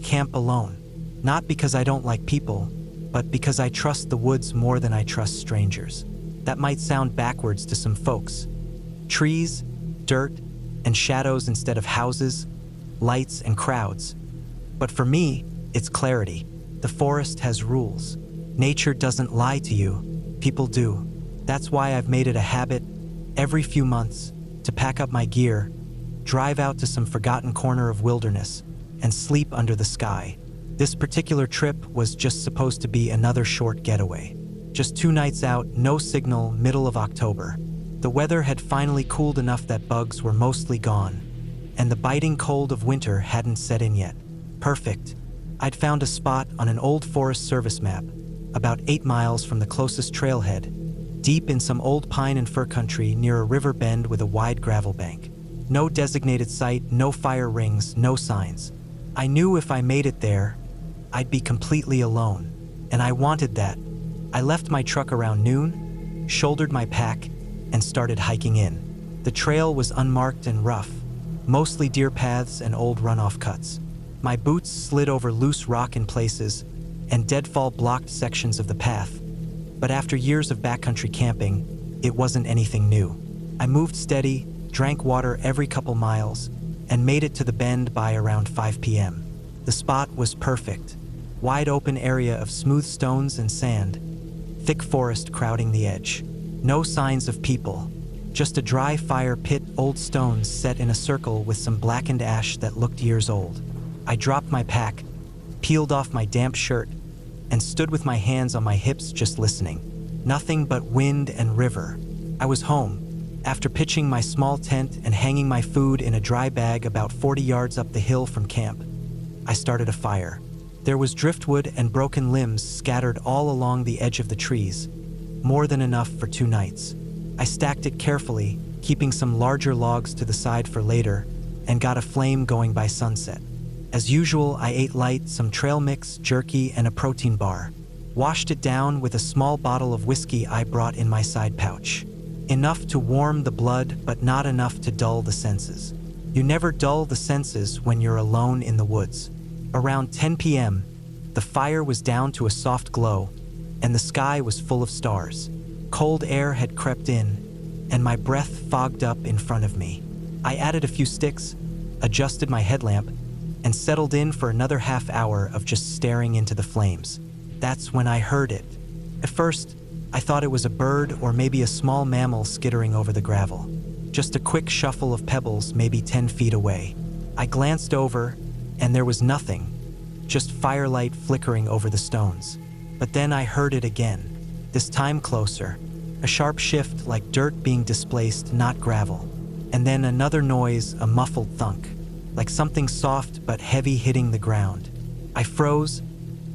camp alone. Not because I don't like people, but because I trust the woods more than I trust strangers. That might sound backwards to some folks. Trees, dirt, and shadows instead of houses, lights and crowds. But for me, it's clarity. The forest has rules. Nature doesn't lie to you, people do. That's why I've made it a habit, every few months, to pack up my gear, drive out to some forgotten corner of wilderness, and sleep under the sky. This particular trip was just supposed to be another short getaway. Just 2 nights out, no signal, middle of October. The weather had finally cooled enough that bugs were mostly gone, and the biting cold of winter hadn't set in yet. Perfect. I'd found a spot on an old Forest Service map, about 8 miles from the closest trailhead, deep in some old pine and fir country near a river bend with a wide gravel bank. No designated site, no fire rings, no signs. I knew if I made it there, I'd be completely alone, and I wanted that. I left my truck around noon, shouldered my pack, and started hiking in. The trail was unmarked and rough, mostly deer paths and old runoff cuts. My boots slid over loose rock in places, and deadfall blocked sections of the path. But after years of backcountry camping, it wasn't anything new. I moved steady, drank water every couple miles, and made it to the bend by around 5 p.m. The spot was perfect. Wide open area of smooth stones and sand, thick forest crowding the edge. No signs of people, just a dry fire pit, old stones set in a circle with some blackened ash that looked years old. I dropped my pack, peeled off my damp shirt, and stood with my hands on my hips just listening. Nothing but wind and river. I was home, after pitching my small tent and hanging my food in a dry bag about 40 yards up the hill from camp. I started a fire. There was driftwood and broken limbs scattered all along the edge of the trees, more than enough for 2 nights. I stacked it carefully, keeping some larger logs to the side for later, and got a flame going by sunset. As usual, I ate light, some trail mix, jerky, and a protein bar. Washed it down with a small bottle of whiskey I brought in my side pouch. Enough to warm the blood, but not enough to dull the senses. You never dull the senses when you're alone in the woods. Around 10 p.m., the fire was down to a soft glow, and the sky was full of stars. Cold air had crept in, and my breath fogged up in front of me. I added a few sticks, adjusted my headlamp, and settled in for another half hour of just staring into the flames. That's when I heard it. At first, I thought it was a bird or maybe a small mammal skittering over the gravel. Just a quick shuffle of pebbles maybe 10 feet away. I glanced over, and there was nothing, just firelight flickering over the stones. But then I heard it again, this time closer. A sharp shift like dirt being displaced, not gravel. And then another noise, a muffled thunk, like something soft but heavy hitting the ground. I froze,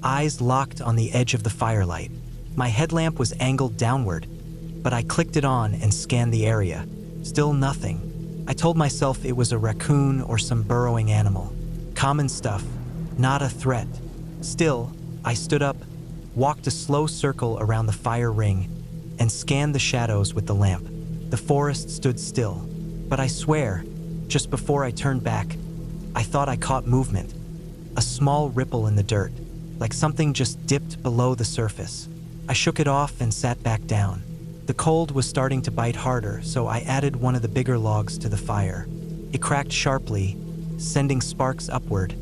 eyes locked on the edge of the firelight. My headlamp was angled downward, but I clicked it on and scanned the area. Still nothing. I told myself it was a raccoon or some burrowing animal. Common stuff, not a threat. Still, I stood up, walked a slow circle around the fire ring, and scanned the shadows with the lamp. The forest stood still, but I swear, just before I turned back, I thought I caught movement. A small ripple in the dirt, like something just dipped below the surface. I shook it off and sat back down. The cold was starting to bite harder, so I added one of the bigger logs to the fire. It cracked sharply, sending sparks upward,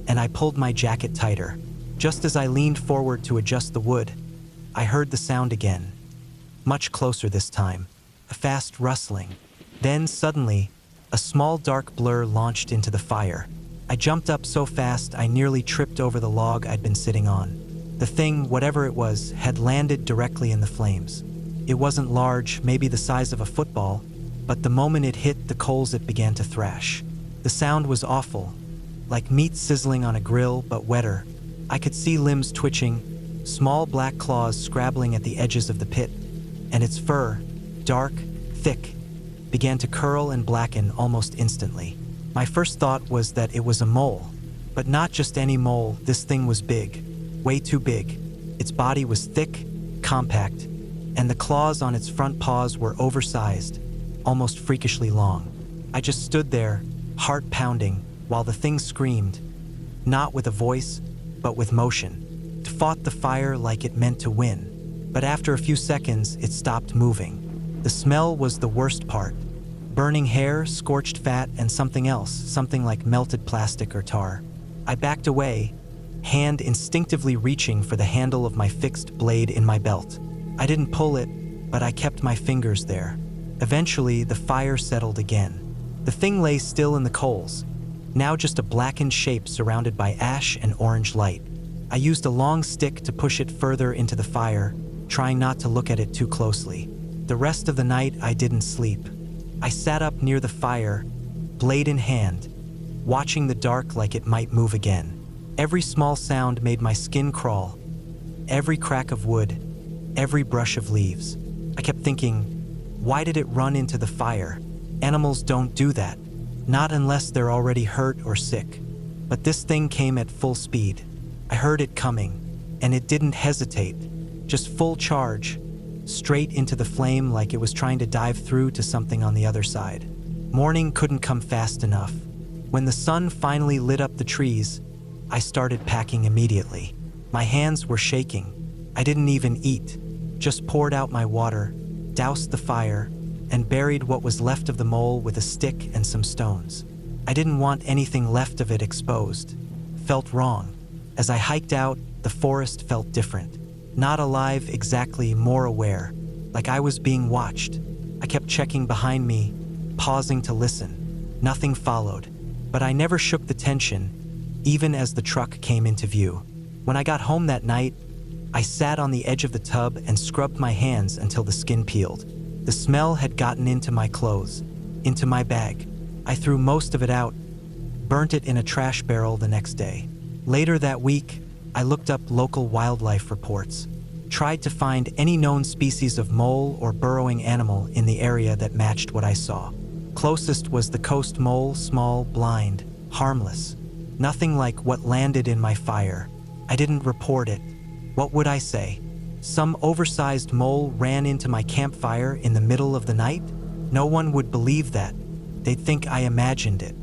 and I pulled my jacket tighter. Just as I leaned forward to adjust the wood, I heard the sound again. Much closer this time, a fast rustling. Then suddenly, a small dark blur launched into the fire. I jumped up so fast I nearly tripped over the log I'd been sitting on. The thing, whatever it was, had landed directly in the flames. It wasn't large, maybe the size of a football, but the moment it hit the coals it began to thrash. The sound was awful, like meat sizzling on a grill, but wetter. I could see limbs twitching, small black claws scrabbling at the edges of the pit, and its fur, dark, thick, began to curl and blacken almost instantly. My first thought was that it was a mole, but not just any mole. This thing was big, way too big. Its body was thick, compact, and the claws on its front paws were oversized, almost freakishly long. I just stood there, heart pounding, while the thing screamed, not with a voice, but with motion. It fought the fire like it meant to win. But after a few seconds, it stopped moving. The smell was the worst part. Burning hair, scorched fat, and something else, something like melted plastic or tar. I backed away, hand instinctively reaching for the handle of my fixed blade in my belt. I didn't pull it, but I kept my fingers there. Eventually, the fire settled again. The thing lay still in the coals, now just a blackened shape surrounded by ash and orange light. I used a long stick to push it further into the fire, trying not to look at it too closely. The rest of the night, I didn't sleep. I sat up near the fire, blade in hand, watching the dark like it might move again. Every small sound made my skin crawl. Every crack of wood, every brush of leaves. I kept thinking, why did it run into the fire? Animals don't do that. Not unless they're already hurt or sick. But this thing came at full speed. I heard it coming, and it didn't hesitate. Just full charge, straight into the flame like it was trying to dive through to something on the other side. Morning couldn't come fast enough. When the sun finally lit up the trees, I started packing immediately. My hands were shaking. I didn't even eat, just poured out my water, doused the fire, and buried what was left of the mole with a stick and some stones. I didn't want anything left of it exposed. Felt wrong. As I hiked out, the forest felt different. Not alive exactly, more aware, like I was being watched. I kept checking behind me, pausing to listen. Nothing followed, but I never shook the tension, even as the truck came into view. When I got home that night, I sat on the edge of the tub and scrubbed my hands until the skin peeled. The smell had gotten into my clothes, into my bag. I threw most of it out, burnt it in a trash barrel the next day. Later that week, I looked up local wildlife reports, tried to find any known species of mole or burrowing animal in the area that matched what I saw. Closest was the coast mole, small, blind, harmless. Nothing like what landed in my fire. I didn't report it. What would I say? Some oversized mole ran into my campfire in the middle of the night? No one would believe that. They'd think I imagined it.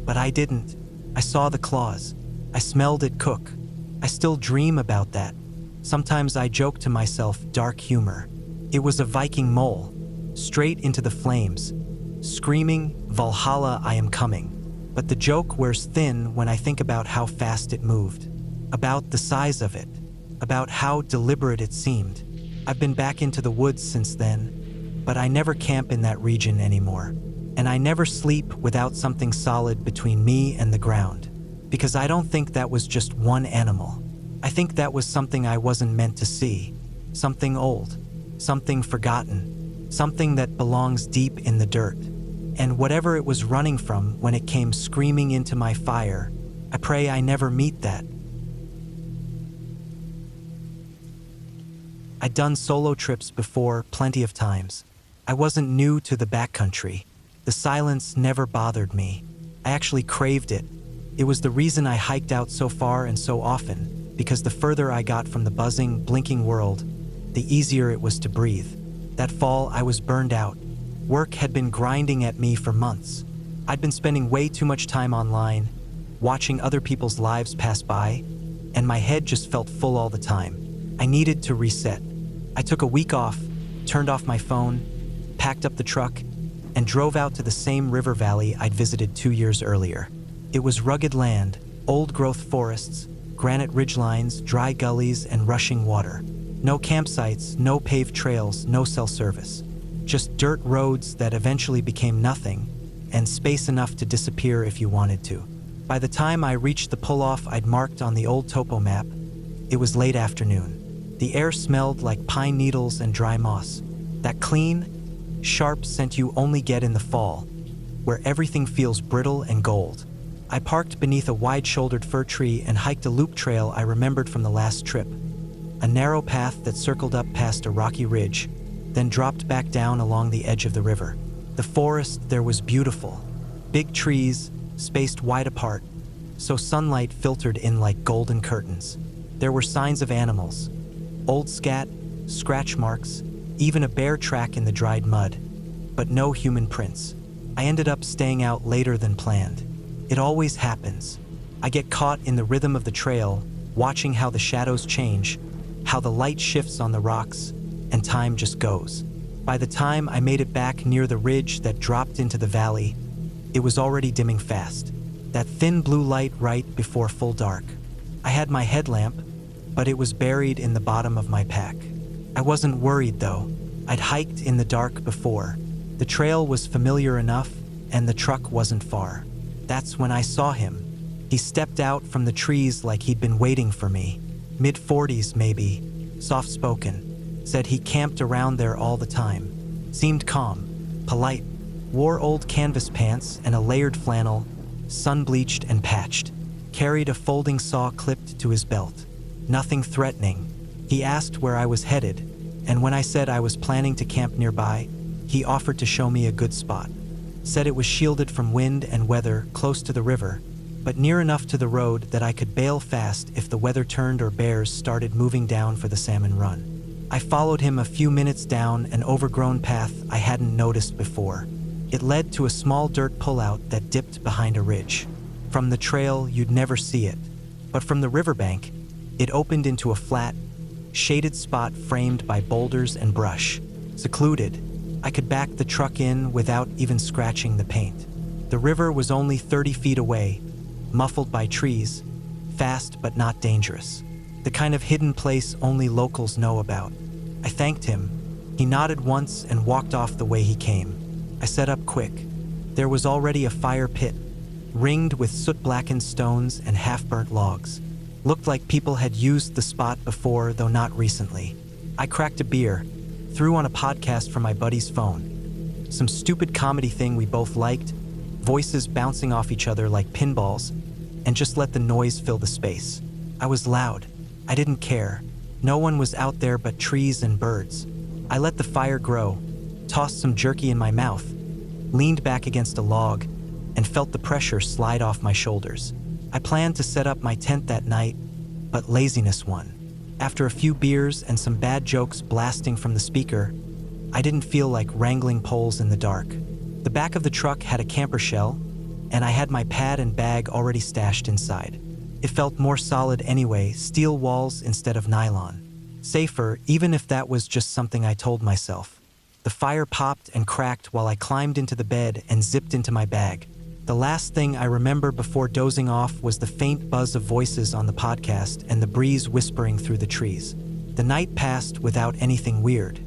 But I didn't. I saw the claws. I smelled it cook. I still dream about that. Sometimes I joke to myself, dark humor. It was a Viking mole, straight into the flames, screaming, Valhalla, I am coming. But the joke wears thin when I think about how fast it moved, about the size of it, about how deliberate it seemed. I've been back into the woods since then, but I never camp in that region anymore. And I never sleep without something solid between me and the ground, because I don't think that was just one animal. I think that was something I wasn't meant to see, something old, something forgotten, something that belongs deep in the dirt. And whatever it was running from when it came screaming into my fire, I pray I never meet that. I'd done solo trips before, plenty of times. I wasn't new to the backcountry. The silence never bothered me. I actually craved it. It was the reason I hiked out so far and so often, because the further I got from the buzzing, blinking world, the easier it was to breathe. That fall, I was burned out. Work had been grinding at me for months. I'd been spending way too much time online, watching other people's lives pass by, and my head just felt full all the time. I needed to reset. I took a week off, turned off my phone, packed up the truck, and drove out to the same river valley I'd visited 2 years earlier. It was rugged land, old-growth forests, granite ridgelines, dry gullies, and rushing water. No campsites, no paved trails, no cell service. Just dirt roads that eventually became nothing, and space enough to disappear if you wanted to. By the time I reached the pull-off I'd marked on the old topo map, it was late afternoon. The air smelled like pine needles and dry moss. That clean, sharp scent you only get in the fall, where everything feels brittle and gold. I parked beneath a wide-shouldered fir tree and hiked a loop trail I remembered from the last trip. A narrow path that circled up past a rocky ridge, then dropped back down along the edge of the river. The forest there was beautiful. Big trees, spaced wide apart, so sunlight filtered in like golden curtains. There were signs of animals. Old scat, scratch marks, even a bear track in the dried mud, but no human prints. I ended up staying out later than planned. It always happens. I get caught in the rhythm of the trail, watching how the shadows change, how the light shifts on the rocks, and time just goes. By the time I made it back near the ridge that dropped into the valley, it was already dimming fast. That thin blue light right before full dark. I had my headlamp, but it was buried in the bottom of my pack. I wasn't worried though. I'd hiked in the dark before. The trail was familiar enough, and the truck wasn't far. That's when I saw him. He stepped out from the trees like he'd been waiting for me. Mid-40s maybe, soft-spoken. Said he camped around there all the time. Seemed calm, polite. Wore old canvas pants and a layered flannel, sun-bleached and patched. Carried a folding saw clipped to his belt. Nothing threatening. He asked where I was headed, and when I said I was planning to camp nearby, he offered to show me a good spot. Said it was shielded from wind and weather, close to the river, but near enough to the road that I could bail fast if the weather turned or bears started moving down for the salmon run. I followed him a few minutes down an overgrown path I hadn't noticed before. It led to a small dirt pullout that dipped behind a ridge. From the trail, you'd never see it, but from the riverbank, it opened into a flat, shaded spot framed by boulders and brush. Secluded, I could back the truck in without even scratching the paint. The river was only 30 feet away, muffled by trees, fast but not dangerous. The kind of hidden place only locals know about. I thanked him. He nodded once and walked off the way he came. I set up quick. There was already a fire pit, ringed with soot-blackened stones and half-burnt logs. Looked like people had used the spot before, though not recently. I cracked a beer, threw on a podcast from my buddy's phone. Some stupid comedy thing we both liked, voices bouncing off each other like pinballs, and just let the noise fill the space. I was loud. I didn't care. No one was out there but trees and birds. I let the fire grow, tossed some jerky in my mouth, leaned back against a log, and felt the pressure slide off my shoulders. I planned to set up my tent that night, but laziness won. After a few beers and some bad jokes blasting from the speaker, I didn't feel like wrangling poles in the dark. The back of the truck had a camper shell, and I had my pad and bag already stashed inside. It felt more solid anyway, steel walls instead of nylon. Safer, even if that was just something I told myself. The fire popped and cracked while I climbed into the bed and zipped into my bag. The last thing I remember before dozing off was the faint buzz of voices on the podcast and the breeze whispering through the trees. The night passed without anything weird.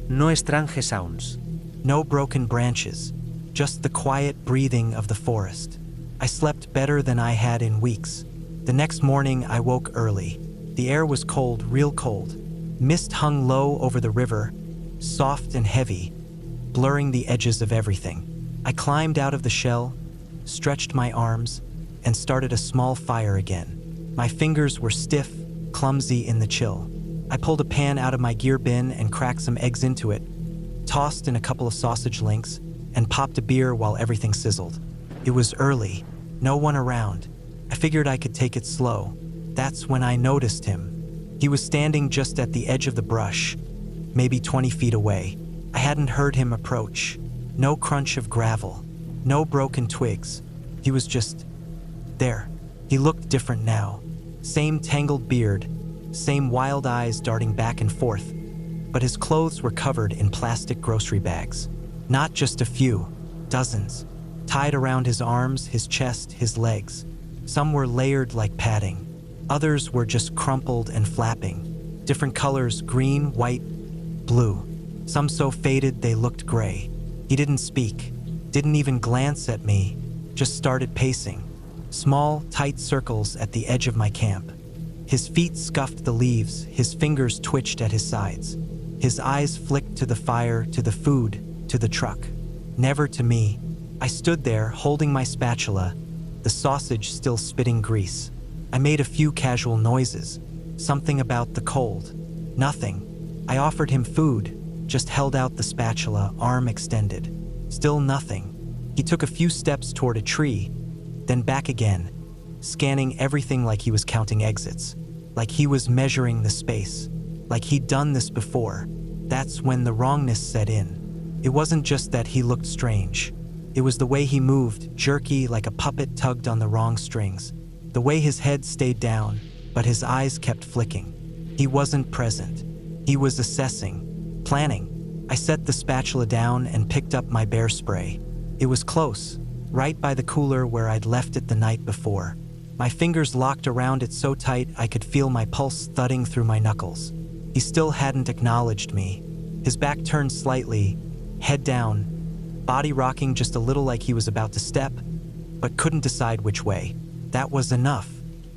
No strange sounds. No broken branches, just the quiet breathing of the forest. I slept better than I had in weeks. The next morning I woke early. The air was cold, real cold. Mist hung low over the river, soft and heavy, blurring the edges of everything. I climbed out of the shell, stretched my arms, and started a small fire again. My fingers were stiff, clumsy in the chill. I pulled a pan out of my gear bin and cracked some eggs into it, tossed in a couple of sausage links, and popped a beer while everything sizzled. It was early, no one around. I figured I could take it slow. That's when I noticed him. He was standing just at the edge of the brush, maybe 20 feet away. I hadn't heard him approach. No crunch of gravel, no broken twigs. He was just there. He looked different now. Same tangled beard, same wild eyes darting back and forth, but his clothes were covered in plastic grocery bags. Not just a few, dozens, tied around his arms, his chest, his legs. Some were layered like padding. Others were just crumpled and flapping. Different colors, green, white, blue. Some so faded they looked gray. He didn't speak, didn't even glance at me, just started pacing. Small, tight circles at the edge of my camp. His feet scuffed the leaves, his fingers twitched at his sides. His eyes flicked to the fire, to the food, to the truck. Never to me. I stood there, holding my spatula, the sausage still spitting grease. I made a few casual noises. Something about the cold. Nothing. I offered him food, just held out the spatula, arm extended. Still nothing. He took a few steps toward a tree, then back again, scanning everything like he was counting exits, like he was measuring the space, like he'd done this before. That's when the wrongness set in. It wasn't just that he looked strange. It was the way he moved, jerky like a puppet tugged on the wrong strings. The way his head stayed down, but his eyes kept flicking. He wasn't present. He was assessing, planning. I set the spatula down and picked up my bear spray. It was close, right by the cooler where I'd left it the night before. My fingers locked around it so tight I could feel my pulse thudding through my knuckles. He still hadn't acknowledged me. His back turned slightly, head down, body rocking just a little like he was about to step, but couldn't decide which way. That was enough.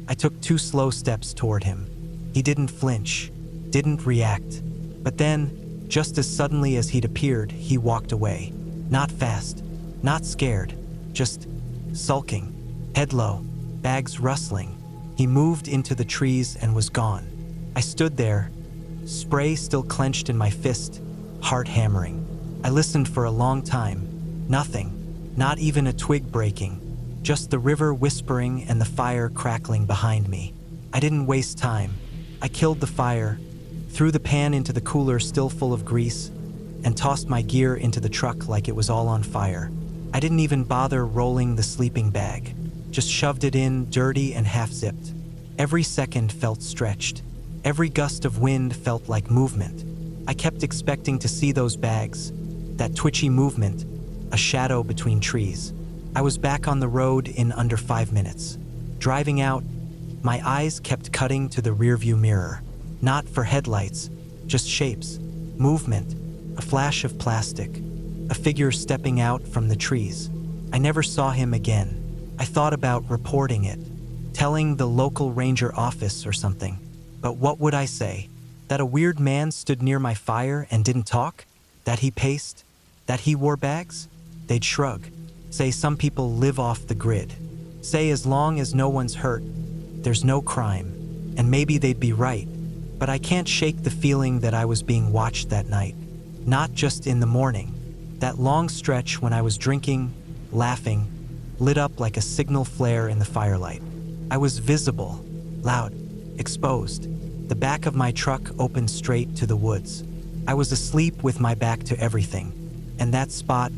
I took 2 slow steps toward him. He didn't flinch, didn't react. But then, just as suddenly as he'd appeared, he walked away. Not fast, not scared, just sulking, head low, bags rustling. He moved into the trees and was gone. I stood there, spray still clenched in my fist, heart hammering. I listened for a long time. Nothing, not even a twig breaking, just the river whispering and the fire crackling behind me. I didn't waste time. I killed the fire, threw the pan into the cooler still full of grease, and tossed my gear into the truck like it was all on fire. I didn't even bother rolling the sleeping bag, just shoved it in, dirty and half-zipped. Every second felt stretched. Every gust of wind felt like movement. I kept expecting to see those bags, that twitchy movement, a shadow between trees. I was back on the road in under 5 minutes. Driving out, my eyes kept cutting to the rearview mirror. Not for headlights, just shapes, movement, a flash of plastic, a figure stepping out from the trees. I never saw him again. I thought about reporting it, telling the local ranger office or something. But what would I say? That a weird man stood near my fire and didn't talk? That he paced? That he wore bags? They'd shrug. Say some people live off the grid. Say as long as no one's hurt, there's no crime. And maybe they'd be right. But I can't shake the feeling that I was being watched that night. Not just in the morning. That long stretch when I was drinking, laughing, lit up like a signal flare in the firelight. I was visible, loud, exposed. The back of my truck opened straight to the woods. I was asleep with my back to everything. And that spot,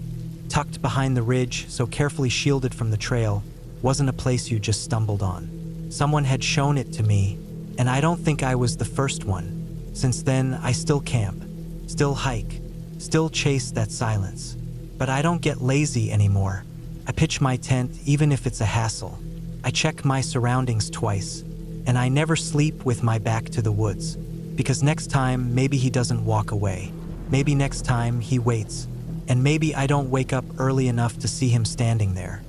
tucked behind the ridge, so carefully shielded from the trail, wasn't a place you just stumbled on. Someone had shown it to me, and I don't think I was the first one. Since then, I still camp, still hike, still chase that silence. But I don't get lazy anymore. I pitch my tent even if it's a hassle. I check my surroundings twice, and I never sleep with my back to the woods. Because next time, maybe he doesn't walk away. Maybe next time, he waits. And maybe I don't wake up early enough to see him standing there.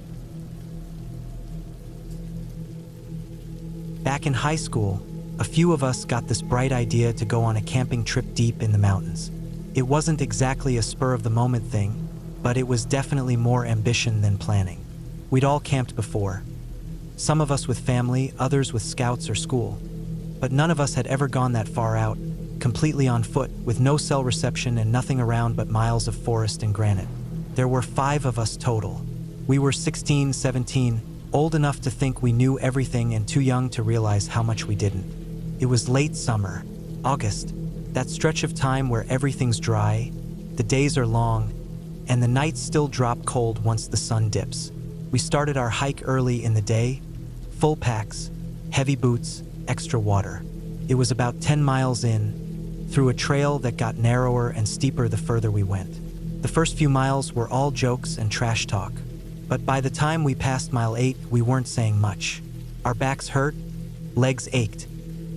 Back in high school, a few of us got this bright idea to go on a camping trip deep in the mountains. It wasn't exactly a spur-of-the-moment thing, but it was definitely more ambition than planning. We'd all camped before. Some of us with family, others with scouts or school. But none of us had ever gone that far out, completely on foot, with no cell reception and nothing around but miles of forest and granite. There were 5 of us total. We were 16, 17, old enough to think we knew everything and too young to realize how much we didn't. It was late summer, August, that stretch of time where everything's dry, the days are long, and the nights still drop cold once the sun dips. We started our hike early in the day, full packs, heavy boots, extra water. It was about 10 miles in, through a trail that got narrower and steeper the further we went. The first few miles were all jokes and trash talk. But by the time we passed mile 8, we weren't saying much. Our backs hurt, legs ached,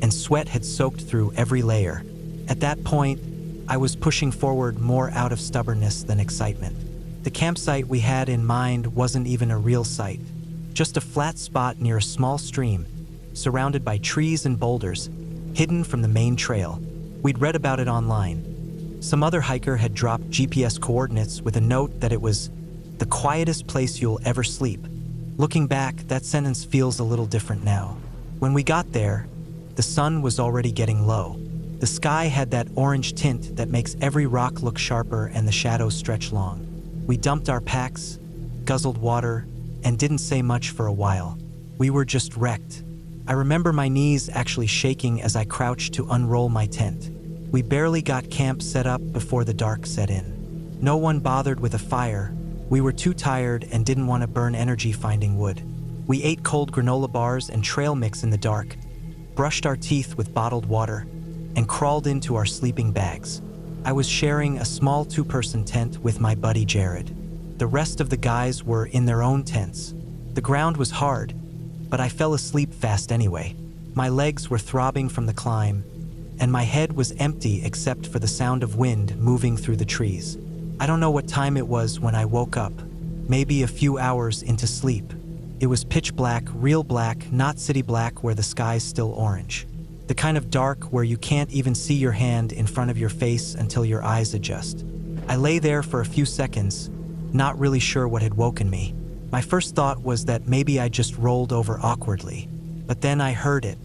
and sweat had soaked through every layer. At that point, I was pushing forward more out of stubbornness than excitement. The campsite we had in mind wasn't even a real site, just a flat spot near a small stream, surrounded by trees and boulders, hidden from the main trail. We'd read about it online. Some other hiker had dropped GPS coordinates with a note that it was the quietest place you'll ever sleep. Looking back, that sentence feels a little different now. When we got there, the sun was already getting low. The sky had that orange tint that makes every rock look sharper and the shadows stretch long. We dumped our packs, guzzled water, and didn't say much for a while. We were just wrecked. I remember my knees actually shaking as I crouched to unroll my tent. We barely got camp set up before the dark set in. No one bothered with a fire. We were too tired and didn't want to burn energy finding wood. We ate cold granola bars and trail mix in the dark, brushed our teeth with bottled water, and crawled into our sleeping bags. I was sharing a small 2-person tent with my buddy Jared. The rest of the guys were in their own tents. The ground was hard, but I fell asleep fast anyway. My legs were throbbing from the climb, and my head was empty except for the sound of wind moving through the trees. I don't know what time it was when I woke up, maybe a few hours into sleep. It was pitch black, real black, not city black where the sky's still orange. The kind of dark where you can't even see your hand in front of your face until your eyes adjust. I lay there for a few seconds, not really sure what had woken me. My first thought was that maybe I just rolled over awkwardly, but then I heard it,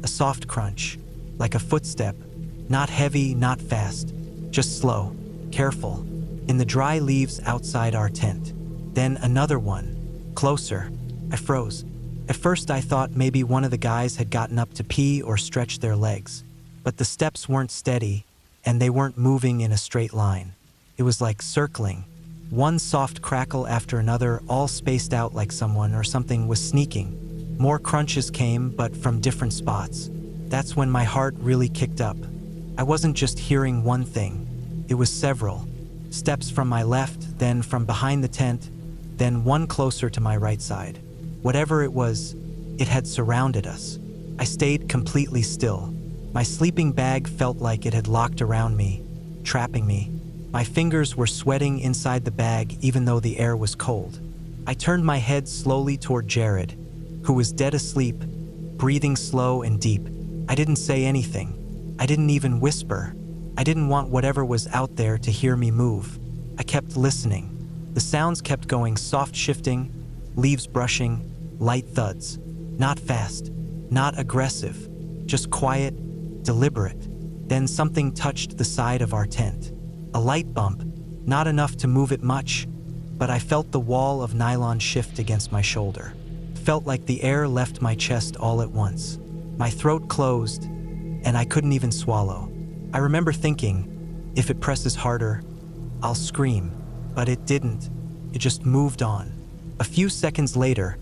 a soft crunch, like a footstep, not heavy, not fast, just slow, careful, in the dry leaves outside our tent. Then another one, closer. I froze. At first I thought maybe one of the guys had gotten up to pee or stretch their legs, but the steps weren't steady, and they weren't moving in a straight line. It was like circling. One soft crackle after another, all spaced out like someone or something was sneaking. More crunches came, but from different spots. That's when my heart really kicked up. I wasn't just hearing one thing. It was several. Steps from my left, then from behind the tent, then one closer to my right side. Whatever it was, it had surrounded us. I stayed completely still. My sleeping bag felt like it had locked around me, trapping me. My fingers were sweating inside the bag even though the air was cold. I turned my head slowly toward Jared, who was dead asleep, breathing slow and deep. I didn't say anything. I didn't even whisper. I didn't want whatever was out there to hear me move. I kept listening. The sounds kept going, soft shifting, leaves brushing, light thuds. Not fast, not aggressive, just quiet, deliberate. Then something touched the side of our tent. A light bump, not enough to move it much, but I felt the wall of nylon shift against my shoulder. Felt like the air left my chest all at once. My throat closed, and I couldn't even swallow. I remember thinking, if it presses harder, I'll scream, but it didn't. It just moved on. A few seconds later,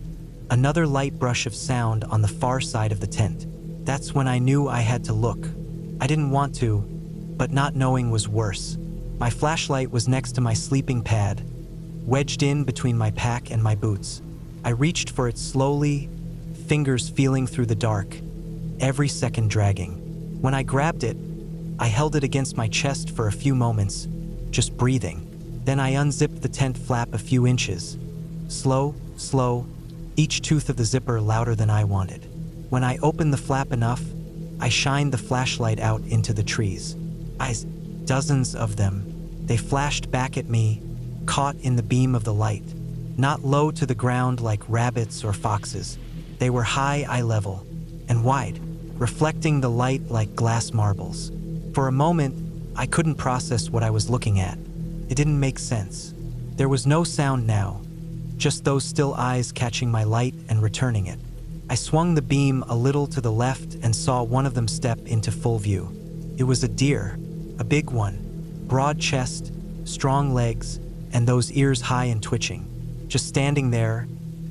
another light brush of sound on the far side of the tent. That's when I knew I had to look. I didn't want to, but not knowing was worse. My flashlight was next to my sleeping pad, wedged in between my pack and my boots. I reached for it slowly, fingers feeling through the dark, every second dragging. When I grabbed it, I held it against my chest for a few moments, just breathing. Then I unzipped the tent flap a few inches. Slow, slow, each tooth of the zipper louder than I wanted. When I opened the flap enough, I shined the flashlight out into the trees. Eyes, dozens of them. They flashed back at me, caught in the beam of the light. Not low to the ground like rabbits or foxes. They were high eye level and wide, reflecting the light like glass marbles. For a moment, I couldn't process what I was looking at. It didn't make sense. There was no sound now, just those still eyes catching my light and returning it. I swung the beam a little to the left and saw one of them step into full view. It was a deer, a big one, broad chest, strong legs, and those ears high and twitching, just standing there,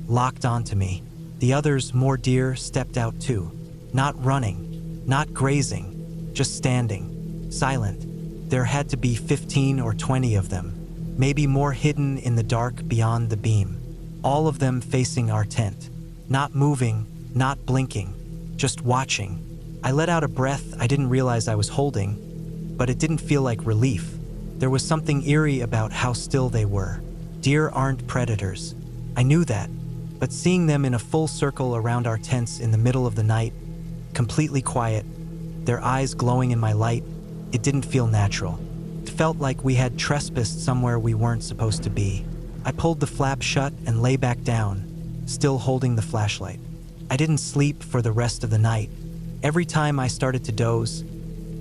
locked onto me. The others, more deer, stepped out too, not running, not grazing, just standing, silent. There had to be 15 or 20 of them, maybe more hidden in the dark beyond the beam. All of them facing our tent, not moving, not blinking, just watching. I let out a breath I didn't realize I was holding, but it didn't feel like relief. There was something eerie about how still they were. Deer aren't predators. I knew that, but seeing them in a full circle around our tents in the middle of the night, completely quiet, their eyes glowing in my light, it didn't feel natural. It felt like we had trespassed somewhere we weren't supposed to be. I pulled the flap shut and lay back down, still holding the flashlight. I didn't sleep for the rest of the night. Every time I started to doze,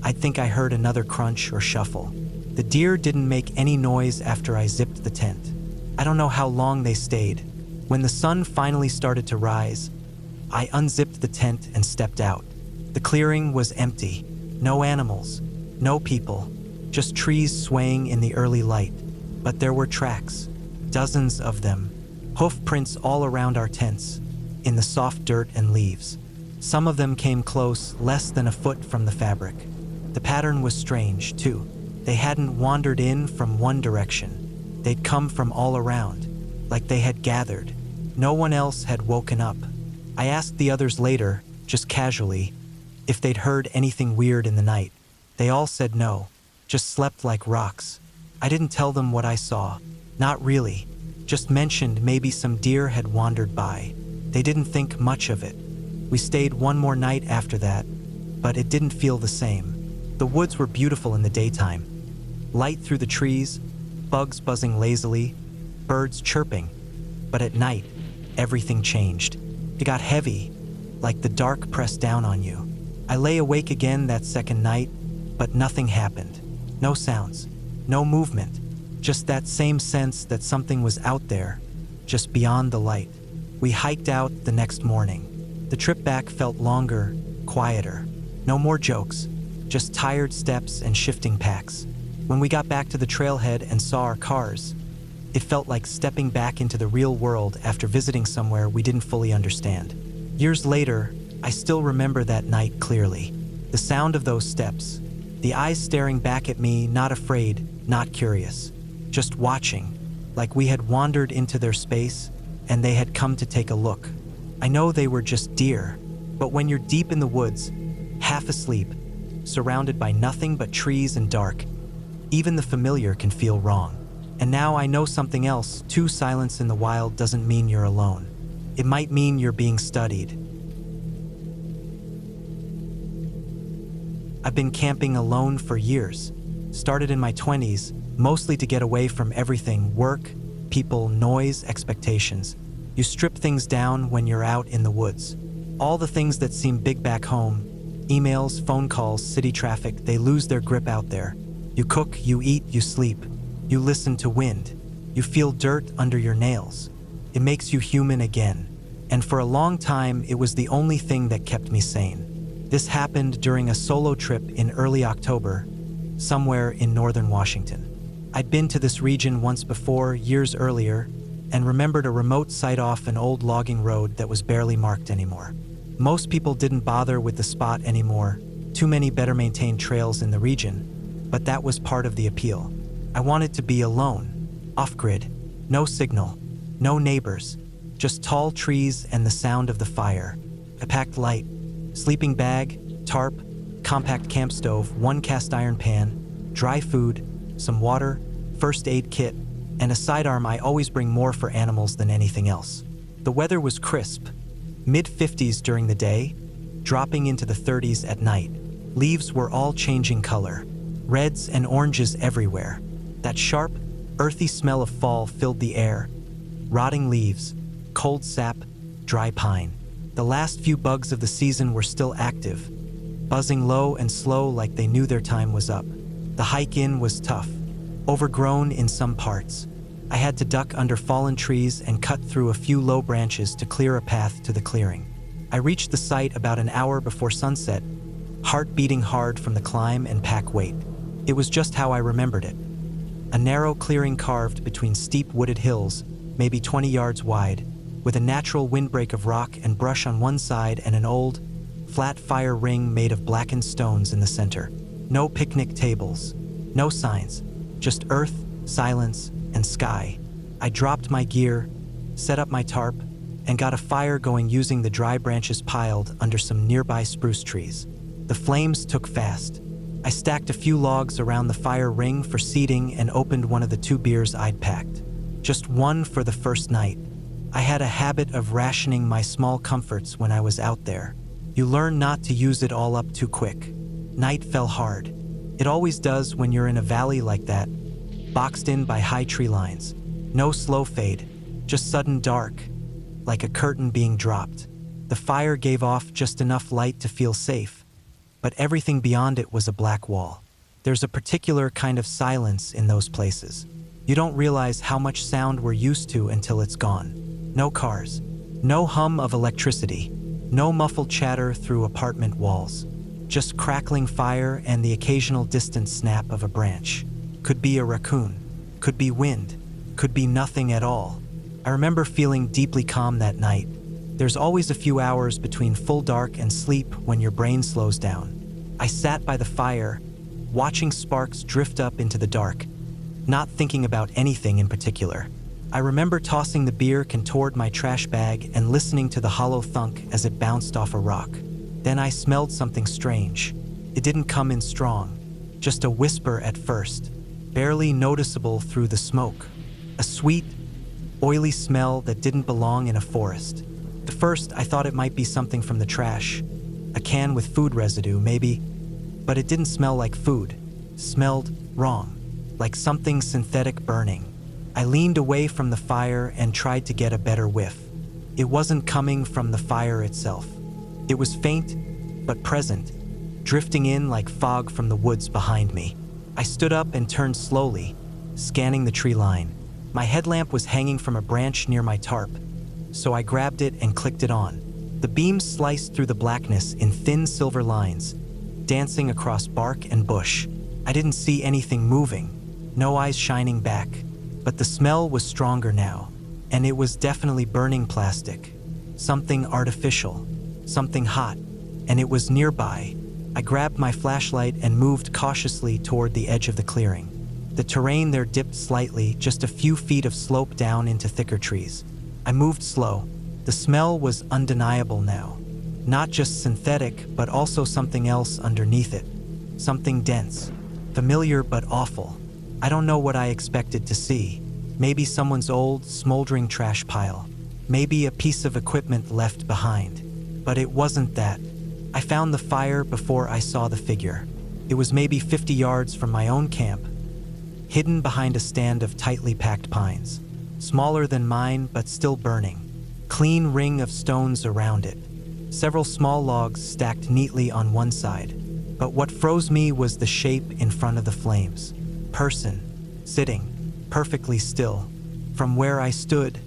I'd think I heard another crunch or shuffle. The deer didn't make any noise after I zipped the tent. I don't know how long they stayed. When the sun finally started to rise, I unzipped the tent and stepped out. The clearing was empty. No animals, no people, just trees swaying in the early light. But there were tracks, dozens of them, hoof prints all around our tents. in the soft dirt and leaves. Some of them came close, less than a foot from the fabric. The pattern was strange, too. They hadn't wandered in from one direction. They'd come from all around, like they had gathered. No one else had woken up. I asked the others later, just casually, if they'd heard anything weird in the night. They all said no, just slept like rocks. I didn't tell them what I saw. Not really. Just mentioned maybe some deer had wandered by. They didn't think much of it. We stayed one more night after that, but it didn't feel the same. The woods were beautiful in the daytime. Light through the trees, bugs buzzing lazily, birds chirping. But at night, everything changed. It got heavy, like the dark pressed down on you. I lay awake again that second night, but nothing happened. No sounds, no movement, just that same sense that something was out there, just beyond the light. We hiked out the next morning. The trip back felt longer, quieter. No more jokes, just tired steps and shifting packs. When we got back to the trailhead and saw our cars, it felt like stepping back into the real world after visiting somewhere we didn't fully understand. Years later, I still remember that night clearly. The sound of those steps, the eyes staring back at me, not afraid, not curious, just watching, like we had wandered into their space and they had come to take a look. I know they were just deer, but when you're deep in the woods, half asleep, surrounded by nothing but trees and dark, even the familiar can feel wrong. And now I know something else. Too, silence in the wild doesn't mean you're alone. It might mean you're being studied. I've been camping alone for years. Started in my 20s, mostly to get away from everything: work, people, noise, expectations. You strip things down when you're out in the woods. All the things that seem big back home, emails, phone calls, city traffic, they lose their grip out there. You cook, you eat, you sleep. You listen to wind. You feel dirt under your nails. It makes you human again. And for a long time, it was the only thing that kept me sane. This happened during a solo trip in early October, somewhere in northern Washington. I'd been to this region once before, years earlier, and remembered a remote site off an old logging road that was barely marked anymore. Most people didn't bother with the spot anymore, too many better maintained trails in the region, but that was part of the appeal. I wanted to be alone, off-grid, no signal, no neighbors, just tall trees and the sound of the fire. I packed light, sleeping bag, tarp, compact camp stove, one cast iron pan, dry food, some water, first aid kit, and a sidearm. I always bring more for animals than anything else. The weather was crisp, mid-50s during the day, dropping into the 30s at night. Leaves were all changing color, reds and oranges everywhere. That sharp, earthy smell of fall filled the air. Rotting leaves, cold sap, dry pine. The last few bugs of the season were still active, buzzing low and slow like they knew their time was up. The hike in was tough, overgrown in some parts. I had to duck under fallen trees and cut through a few low branches to clear a path to the clearing. I reached the site about an hour before sunset, heart beating hard from the climb and pack weight. It was just how I remembered it. A narrow clearing carved between steep wooded hills, maybe 20 yards wide, with a natural windbreak of rock and brush on one side and an old, flat fire ring made of blackened stones in the center. No picnic tables, no signs, just earth, silence, and sky. I dropped my gear, set up my tarp, and got a fire going using the dry branches piled under some nearby spruce trees. The flames took fast. I stacked a few logs around the fire ring for seating and opened one of the 2 beers I'd packed. Just one for the first night. I had a habit of rationing my small comforts when I was out there. You learn not to use it all up too quick. Night fell hard. It always does when you're in a valley like that, boxed in by high tree lines. No slow fade, just sudden dark, like a curtain being dropped. The fire gave off just enough light to feel safe, but everything beyond it was a black wall. There's a particular kind of silence in those places. You don't realize how much sound we're used to until it's gone. No cars, no hum of electricity, no muffled chatter through apartment walls. Just crackling fire and the occasional distant snap of a branch. Could be a raccoon, could be wind, could be nothing at all. I remember feeling deeply calm that night. There's always a few hours between full dark and sleep when your brain slows down. I sat by the fire, watching sparks drift up into the dark, not thinking about anything in particular. I remember tossing the beer can toward my trash bag and listening to the hollow thunk as it bounced off a rock. Then I smelled something strange. It didn't come in strong, just a whisper at first, barely noticeable through the smoke. A sweet, oily smell that didn't belong in a forest. At first, I thought it might be something from the trash, a can with food residue, maybe, but it didn't smell like food. It smelled wrong, like something synthetic burning. I leaned away from the fire and tried to get a better whiff. It wasn't coming from the fire itself. It was faint, but present, drifting in like fog from the woods behind me. I stood up and turned slowly, scanning the tree line. My headlamp was hanging from a branch near my tarp, so I grabbed it and clicked it on. The beam sliced through the blackness in thin silver lines, dancing across bark and bush. I didn't see anything moving, no eyes shining back, but the smell was stronger now, and it was definitely burning plastic. Something artificial, something hot, and it was nearby. I grabbed my flashlight and moved cautiously toward the edge of the clearing. The terrain there dipped slightly, just a few feet of slope down into thicker trees. I moved slow. The smell was undeniable now. Not just synthetic, but also something else underneath it. Something dense, familiar but awful. I don't know what I expected to see. Maybe someone's old, smoldering trash pile. Maybe a piece of equipment left behind. But it wasn't that. I found the fire before I saw the figure. It was maybe 50 yards from my own camp, hidden behind a stand of tightly packed pines. Smaller than mine, but still burning. Clean ring of stones around it. Several small logs stacked neatly on one side. But what froze me was the shape in front of the flames. Person, sitting, perfectly still. From where I stood,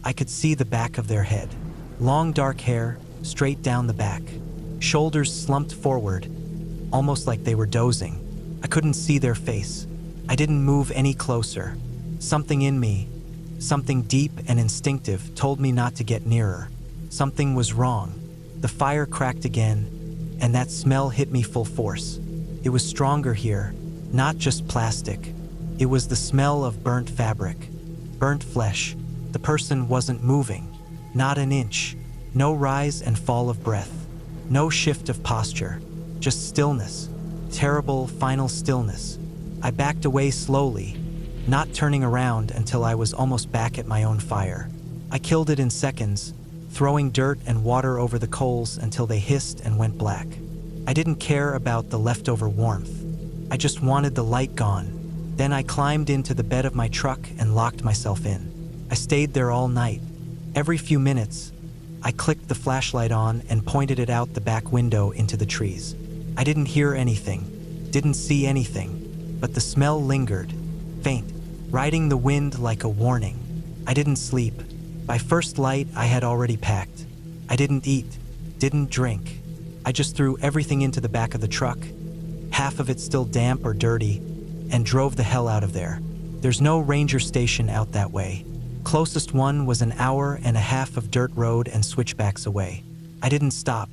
I could see the back of their head. Long dark hair, straight down the back. Shoulders slumped forward, almost like they were dozing. I couldn't see their face. I didn't move any closer. Something in me, something deep and instinctive, told me not to get nearer. Something was wrong. The fire cracked again, and that smell hit me full force. It was stronger here, not just plastic. It was the smell of burnt fabric, burnt flesh. The person wasn't moving, not an inch. No rise and fall of breath, no shift of posture, just stillness, terrible final stillness. I backed away slowly, not turning around until I was almost back at my own fire. I killed it in seconds, throwing dirt and water over the coals until they hissed and went black. I didn't care about the leftover warmth. I just wanted the light gone. Then I climbed into the bed of my truck and locked myself in. I stayed there all night. Every few minutes, I clicked the flashlight on and pointed it out the back window into the trees. I didn't hear anything, didn't see anything, but the smell lingered, faint, riding the wind like a warning. I didn't sleep. By first light, I had already packed. I didn't eat, didn't drink. I just threw everything into the back of the truck, half of it still damp or dirty, and drove the hell out of there. There's no ranger station out that way. Closest one was an hour and a half of dirt road and switchbacks away. I didn't stop.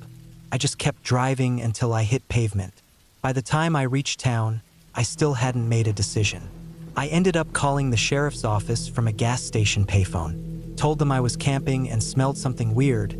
I just kept driving until I hit pavement. By the time I reached town, I still hadn't made a decision. I ended up calling the sheriff's office from a gas station payphone. Told them I was camping and smelled something weird.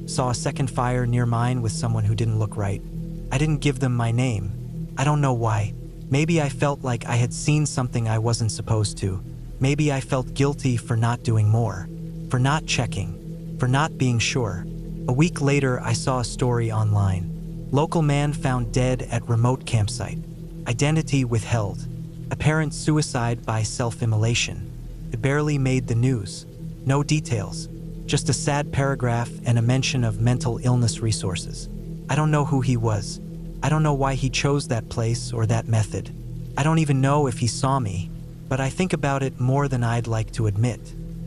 Saw a second fire near mine with someone who didn't look right. I didn't give them my name. I don't know why. Maybe I felt like I had seen something I wasn't supposed to. Maybe I felt guilty for not doing more, for not checking, for not being sure. A week later, I saw a story online. Local man found dead at remote campsite. Identity withheld. Apparent suicide by self-immolation. It barely made the news. No details. Just a sad paragraph and a mention of mental illness resources. I don't know who he was. I don't know why he chose that place or that method. I don't even know if he saw me, but I think about it more than I'd like to admit.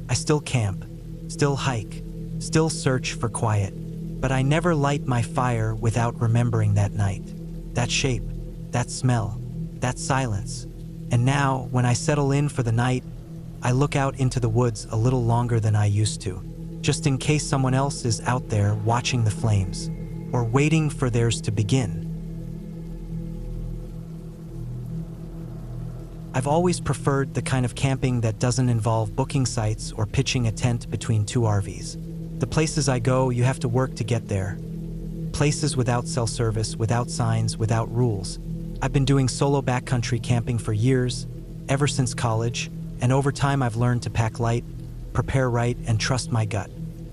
I still camp, still hike, still search for quiet, but I never light my fire without remembering that night, that shape, that smell, that silence. And now, when I settle in for the night, I look out into the woods a little longer than I used to, just in case someone else is out there watching the flames, or waiting for theirs to begin. I've always preferred the kind of camping that doesn't involve booking sites or pitching a tent between two RVs. The places I go, you have to work to get there. Places without cell service, without signs, without rules. I've been doing solo backcountry camping for years, ever since college, and over time I've learned to pack light, prepare right, and trust my gut.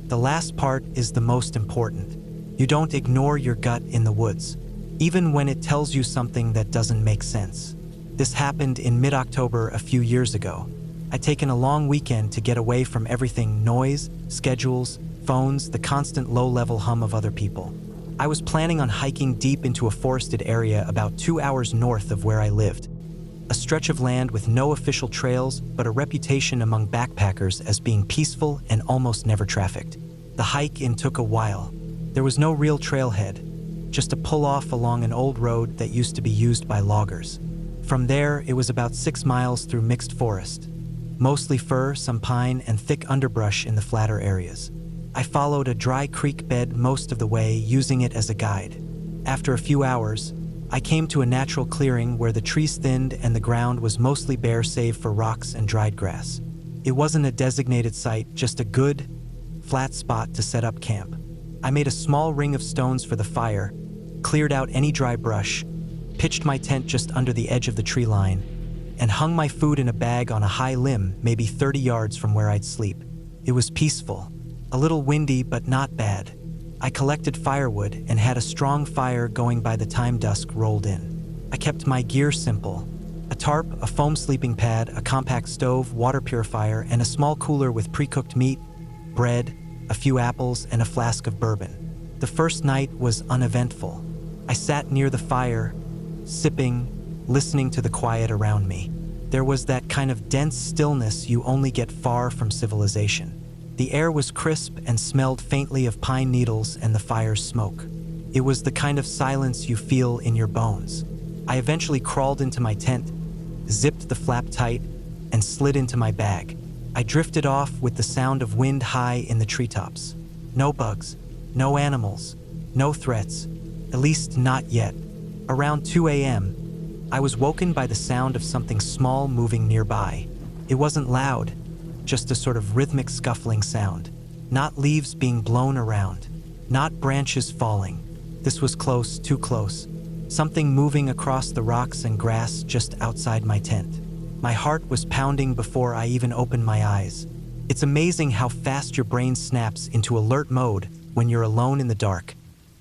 The last part is the most important. You don't ignore your gut in the woods, even when it tells you something that doesn't make sense. This happened in mid-October a few years ago. I'd taken a long weekend to get away from everything: noise, schedules, phones, the constant low-level hum of other people. I was planning on hiking deep into a forested area about 2 hours north of where I lived. A stretch of land with no official trails, but a reputation among backpackers as being peaceful and almost never trafficked. The hike-in took a while. There was no real trailhead, just a pull-off along an old road that used to be used by loggers. From there, it was about 6 miles through mixed forest, mostly fir, some pine, and thick underbrush in the flatter areas. I followed a dry creek bed most of the way, using it as a guide. After a few hours, I came to a natural clearing where the trees thinned and the ground was mostly bare save for rocks and dried grass. It wasn't a designated site, just a good, flat spot to set up camp. I made a small ring of stones for the fire, cleared out any dry brush, pitched my tent just under the edge of the tree line, and hung my food in a bag on a high limb, maybe 30 yards from where I'd sleep. It was peaceful, a little windy but not bad. I collected firewood and had a strong fire going by the time dusk rolled in. I kept my gear simple: a tarp, a foam sleeping pad, a compact stove, water purifier, and a small cooler with pre-cooked meat, bread, a few apples, and a flask of bourbon. The first night was uneventful. I sat near the fire, sipping, listening to the quiet around me. There was that kind of dense stillness you only get far from civilization. The air was crisp and smelled faintly of pine needles and the fire's smoke. It was the kind of silence you feel in your bones. I eventually crawled into my tent, zipped the flap tight, and slid into my bag. I drifted off with the sound of wind high in the treetops. No bugs, no animals, no threats, at least not yet. Around 2 a.m., I was woken by the sound of something small moving nearby. It wasn't loud, just a sort of rhythmic scuffling sound. Not leaves being blown around, not branches falling. This was close, too close. Something moving across the rocks and grass just outside my tent. My heart was pounding before I even opened my eyes. It's amazing how fast your brain snaps into alert mode when you're alone in the dark,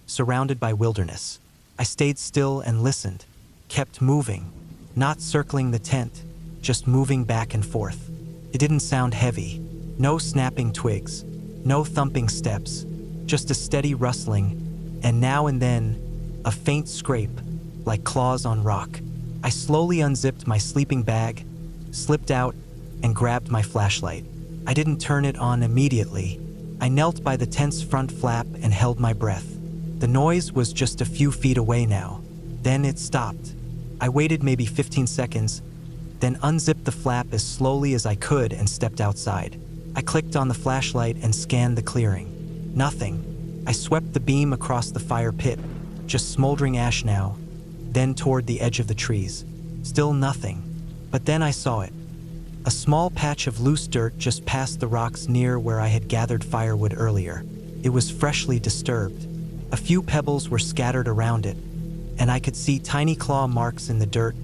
surrounded by wilderness. I stayed still and listened, kept moving, not circling the tent, just moving back and forth. It didn't sound heavy. No snapping twigs, no thumping steps, just a steady rustling, and now and then, a faint scrape, like claws on rock. I slowly unzipped my sleeping bag, slipped out, and grabbed my flashlight. I didn't turn it on immediately. I knelt by the tent's front flap and held my breath. The noise was just a few feet away now. Then it stopped. I waited maybe 15 seconds, then unzipped the flap as slowly as I could and stepped outside. I clicked on the flashlight and scanned the clearing. Nothing. I swept the beam across the fire pit, just smoldering ash now, then toward the edge of the trees. Still nothing. But then I saw it. A small patch of loose dirt just past the rocks near where I had gathered firewood earlier. It was freshly disturbed. A few pebbles were scattered around it, and I could see tiny claw marks in the dirt,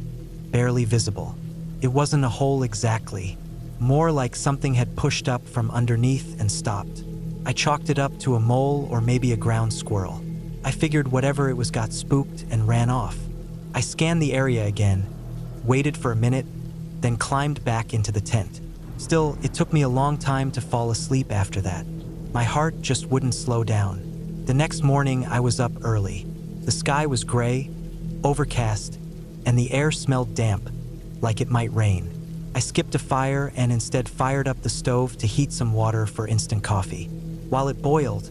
barely visible. It wasn't a hole exactly, more like something had pushed up from underneath and stopped. I chalked it up to a mole or maybe a ground squirrel. I figured whatever it was got spooked and ran off. I scanned the area again, waited for a minute, then climbed back into the tent. Still, it took me a long time to fall asleep after that. My heart just wouldn't slow down. The next morning, I was up early. The sky was gray, overcast, and the air smelled damp, like it might rain. I skipped a fire and instead fired up the stove to heat some water for instant coffee. While it boiled,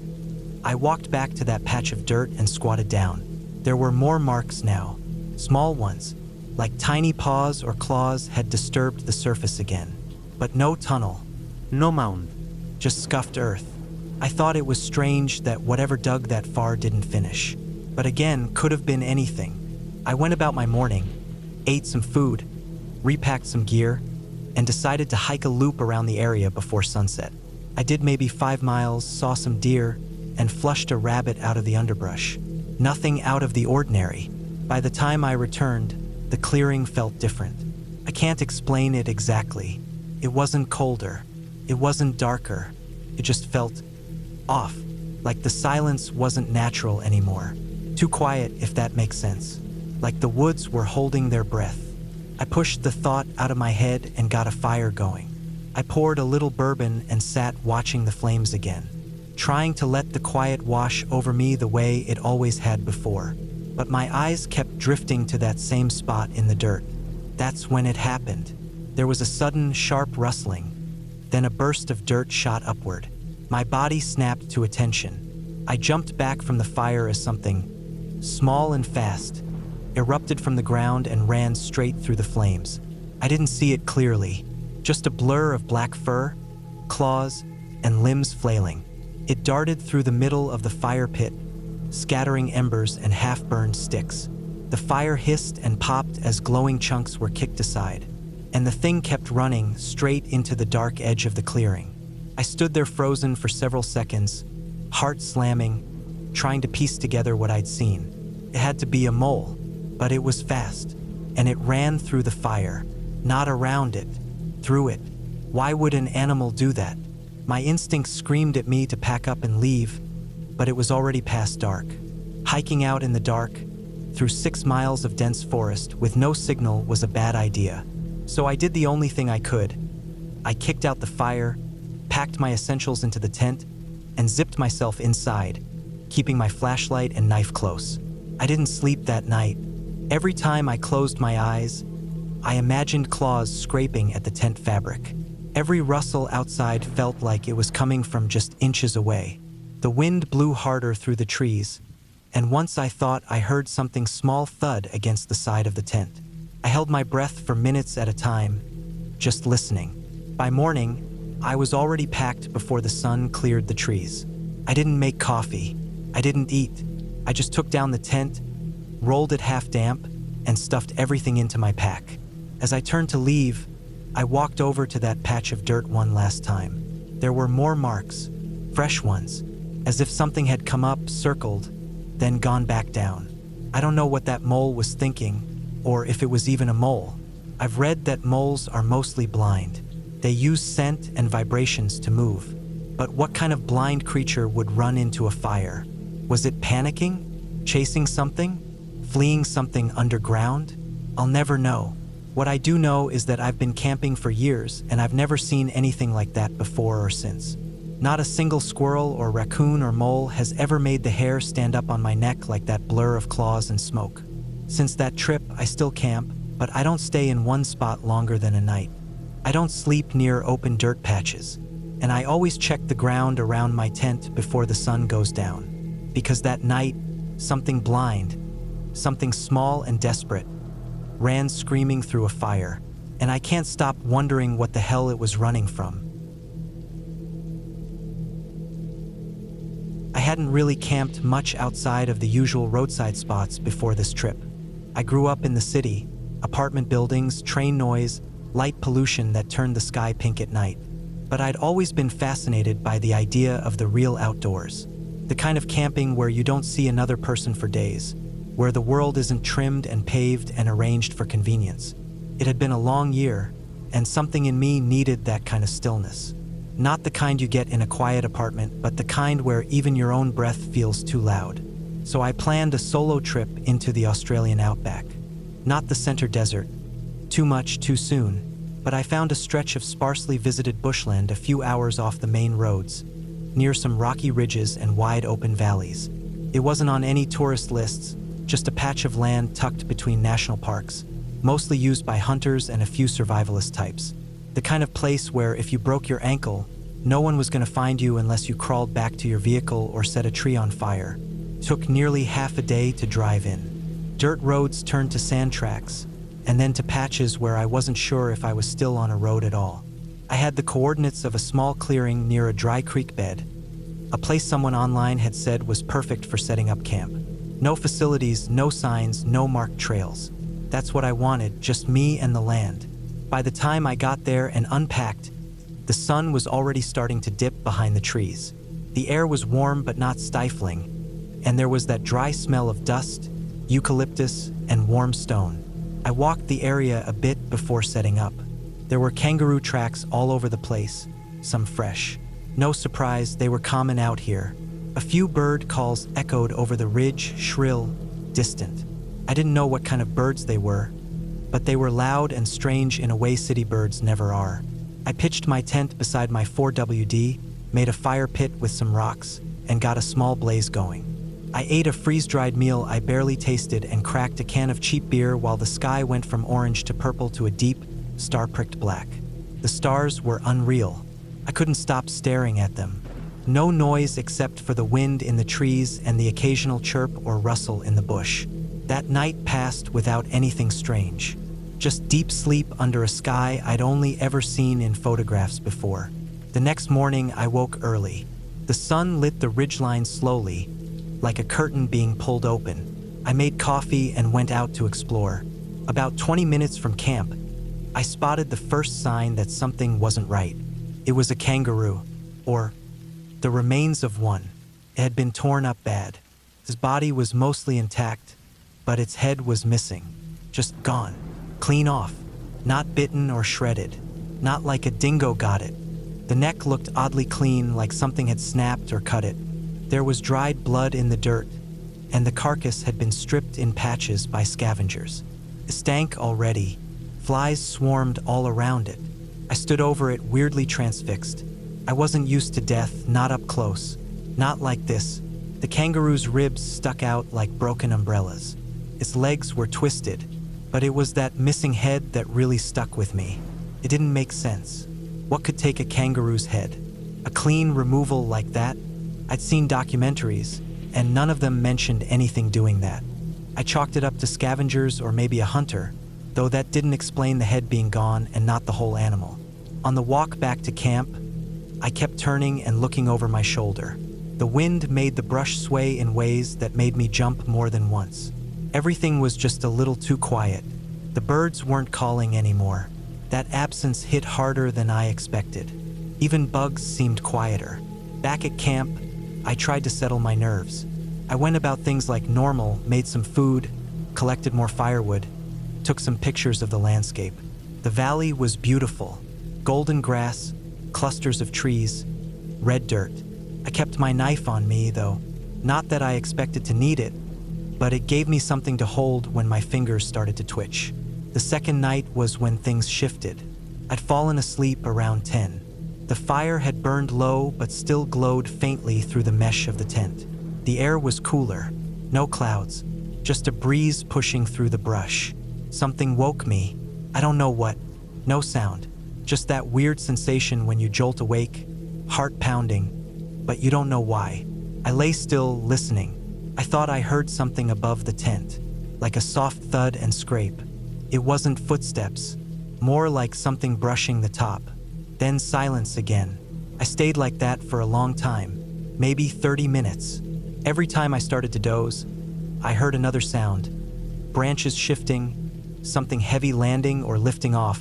I walked back to that patch of dirt and squatted down. There were more marks now, small ones, like tiny paws or claws had disturbed the surface again. But no tunnel, No mound. just scuffed earth. I thought it was strange that whatever dug that far didn't finish. But again, could have been anything. I went about my morning, ate some food, repacked some gear, and decided to hike a loop around the area before sunset. I did maybe 5 miles, saw some deer, and flushed a rabbit out of the underbrush. Nothing out of the ordinary. By the time I returned, the clearing felt different. I can't explain it exactly. It wasn't colder. It wasn't darker. It just felt off, like the silence wasn't natural anymore. Too quiet, if that makes sense. Like the woods were holding their breath. I pushed the thought out of my head and got a fire going. I poured a little bourbon and sat watching the flames again, trying to let the quiet wash over me the way it always had before. But my eyes kept drifting to that same spot in the dirt. That's when it happened. There was a sudden, sharp rustling. Then a burst of dirt shot upward. My body snapped to attention. I jumped back from the fire as something small and fast erupted from the ground and ran straight through the flames. I didn't see it clearly, just a blur of black fur, claws, and limbs flailing. It darted through the middle of the fire pit, scattering embers and half-burned sticks. The fire hissed and popped as glowing chunks were kicked aside, and the thing kept running straight into the dark edge of the clearing. I stood there frozen for several seconds, heart slamming, trying to piece together what I'd seen. It had to be a mole, but it was fast, and it ran through the fire, not around it, through it. Why would an animal do that? My instincts screamed at me to pack up and leave, but it was already past dark. Hiking out in the dark, through 6 miles of dense forest with no signal was a bad idea. So I did the only thing I could. I kicked out the fire, packed my essentials into the tent, and zipped myself inside, keeping my flashlight and knife close. I didn't sleep that night. Every time I closed my eyes, I imagined claws scraping at the tent fabric. Every rustle outside felt like it was coming from just inches away. The wind blew harder through the trees, and once I thought I heard something small thud against the side of the tent. I held my breath for minutes at a time, just listening. By morning, I was already packed before the sun cleared the trees. I didn't make coffee. I didn't eat. I just took down the tent, rolled it half damp, and stuffed everything into my pack. As I turned to leave, I walked over to that patch of dirt one last time. There were more marks, fresh ones, as if something had come up, circled, then gone back down. I don't know what that mole was thinking, or if it was even a mole. I've read that moles are mostly blind. They use scent and vibrations to move. But what kind of blind creature would run into a fire? Was it panicking? Chasing something? Fleeing something underground? I'll never know. What I do know is that I've been camping for years and I've never seen anything like that before or since. Not a single squirrel or raccoon or mole has ever made the hair stand up on my neck like that blur of claws and smoke. Since that trip, I still camp, but I don't stay in one spot longer than a night. I don't sleep near open dirt patches, and I always check the ground around my tent before the sun goes down. Because that night, something blind, something small and desperate, ran screaming through a fire, and I can't stop wondering what the hell it was running from. I hadn't really camped much outside of the usual roadside spots before this trip. I grew up in the city, apartment buildings, train noise, light pollution that turned the sky pink at night. But I'd always been fascinated by the idea of the real outdoors. The kind of camping where you don't see another person for days, where the world isn't trimmed and paved and arranged for convenience. It had been a long year, and something in me needed that kind of stillness. Not the kind you get in a quiet apartment, but the kind where even your own breath feels too loud. So I planned a solo trip into the Australian outback. Not the center desert. Too much, too soon. But I found a stretch of sparsely visited bushland a few hours off the main roads, near some rocky ridges and wide open valleys. It wasn't on any tourist lists, just a patch of land tucked between national parks, mostly used by hunters and a few survivalist types. The kind of place where if you broke your ankle, no one was going to find you unless you crawled back to your vehicle or set a tree on fire. Took nearly half a day to drive in. Dirt roads turned to sand tracks, and then to patches where I wasn't sure if I was still on a road at all. I had the coordinates of a small clearing near a dry creek bed, a place someone online had said was perfect for setting up camp. No facilities, no signs, no marked trails. That's what I wanted, just me and the land. By the time I got there and unpacked, the sun was already starting to dip behind the trees. The air was warm but not stifling, and there was that dry smell of dust, eucalyptus, and warm stone. I walked the area a bit before setting up. There were kangaroo tracks all over the place, some fresh. No surprise, they were common out here. A few bird calls echoed over the ridge, shrill, distant. I didn't know what kind of birds they were, but they were loud and strange in a way city birds never are. I pitched my tent beside my 4WD, made a fire pit with some rocks, and got a small blaze going. I ate a freeze-dried meal I barely tasted and cracked a can of cheap beer while the sky went from orange to purple to a deep, star-pricked black. The stars were unreal. I couldn't stop staring at them. No noise except for the wind in the trees and the occasional chirp or rustle in the bush. That night passed without anything strange. Just deep sleep under a sky I'd only ever seen in photographs before. The next morning I woke early. The sun lit the ridgeline slowly, like a curtain being pulled open. I made coffee and went out to explore. About 20 minutes from camp, I spotted the first sign that something wasn't right. It was a kangaroo, or the remains of one. It had been torn up bad. His body was mostly intact, but its head was missing. Just gone. Clean off. Not bitten or shredded. Not like a dingo got it. The neck looked oddly clean, like something had snapped or cut it. There was dried blood in the dirt, and the carcass had been stripped in patches by scavengers. It stank already. Flies swarmed all around it. I stood over it, weirdly transfixed. I wasn't used to death, not up close. Not like this. The kangaroo's ribs stuck out like broken umbrellas. Its legs were twisted, but it was that missing head that really stuck with me. It didn't make sense. What could take a kangaroo's head? A clean removal like that? I'd seen documentaries, and none of them mentioned anything doing that. I chalked it up to scavengers or maybe a hunter, though that didn't explain the head being gone and not the whole animal. On the walk back to camp, I kept turning and looking over my shoulder. The wind made the brush sway in ways that made me jump more than once. Everything was just a little too quiet. The birds weren't calling anymore. That absence hit harder than I expected. Even bugs seemed quieter. Back at camp, I tried to settle my nerves. I went about things like normal, made some food, collected more firewood, took some pictures of the landscape. The valley was beautiful. Golden grass, clusters of trees, red dirt. I kept my knife on me, though. Not that I expected to need it, but it gave me something to hold when my fingers started to twitch. The second night was when things shifted. I'd fallen asleep around 10. The fire had burned low but still glowed faintly through the mesh of the tent. The air was cooler. No clouds. Just a breeze pushing through the brush. Something woke me. I don't know what. No sound. Just that weird sensation when you jolt awake, heart pounding, but you don't know why. I lay still, listening. I thought I heard something above the tent, like a soft thud and scrape. It wasn't footsteps, more like something brushing the top. Then silence again. I stayed like that for a long time, maybe 30 minutes. Every time I started to doze, I heard another sound. Branches shifting, something heavy landing or lifting off,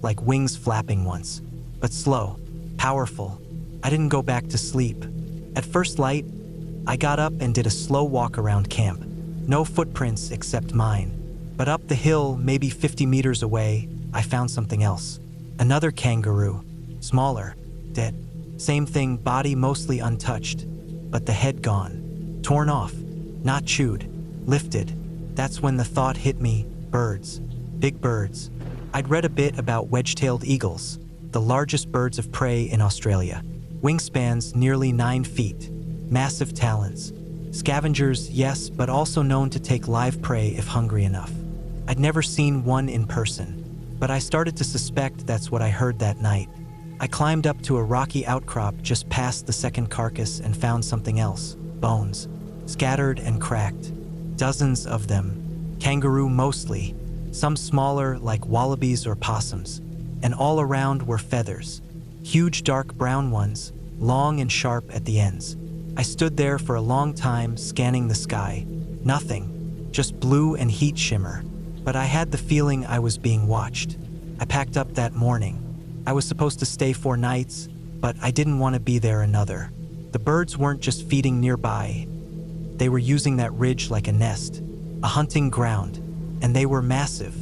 like wings flapping once. But slow, powerful. I didn't go back to sleep. At first light, I got up and did a slow walk around camp. No footprints except mine. But up the hill, maybe 50 meters away, I found something else. Another kangaroo. Smaller, dead. Same thing, body mostly untouched, but the head gone. Torn off, not chewed, lifted. That's when the thought hit me, birds. Big birds. I'd read a bit about wedge-tailed eagles, the largest birds of prey in Australia. Wingspans nearly 9 feet. Massive talons. Scavengers, yes, but also known to take live prey if hungry enough. I'd never seen one in person, but I started to suspect that's what I heard that night. I climbed up to a rocky outcrop just past the second carcass and found something else. Bones. Scattered and cracked. Dozens of them. Kangaroo mostly. Some smaller, like wallabies or possums. And all around were feathers. Huge dark brown ones, long and sharp at the ends. I stood there for a long time, scanning the sky. Nothing, just blue and heat shimmer. But I had the feeling I was being watched. I packed up that morning. I was supposed to stay 4 nights, but I didn't want to be there another. The birds weren't just feeding nearby. They were using that ridge like a nest, a hunting ground, and they were massive.